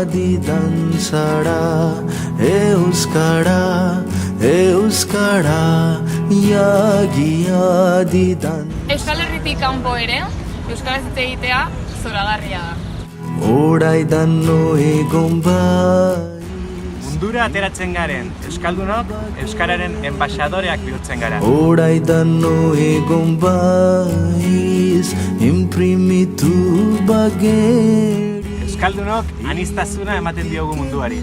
didan zara, euskara, jagia didan. Euskal Herritik kanpo ere, euskaraz hitz egitea zoragarria da. Oraidan no egon bai. Mundura ateratzen garen euskaldunok euskararen enbaxadoreak bihurtzen gara. Oraidan no egon baiz, imprimitu bageri. Euskaldunok aniztasuna ematen diogu munduari.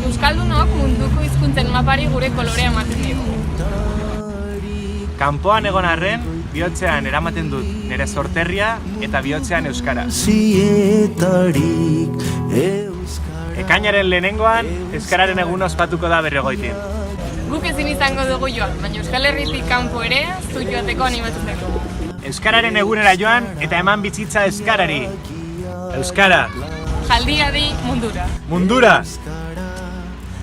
Euskaldunok munduko hizkuntzen mapari gure kolorea ematen diogu. Kanpoan egon arren, bihotzean eramaten dut nire sorterria eta bihotzean euskara. Zietarik Ekainaren lehenengoan, euskararen egun ospatuko da Berregoitin. Guk ezin izango dugu joan, baina Euskal Herritik kanpo ere zu joateko animatzen dugu. Euskararen egunera joan eta eman bizitza euskarari. Euskara. Jaldiadi mundura. Mundura.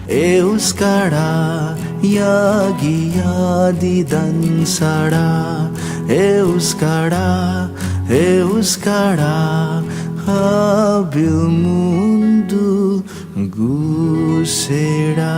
Euskara, jagia didan zara, euskara, habil mundu guzera.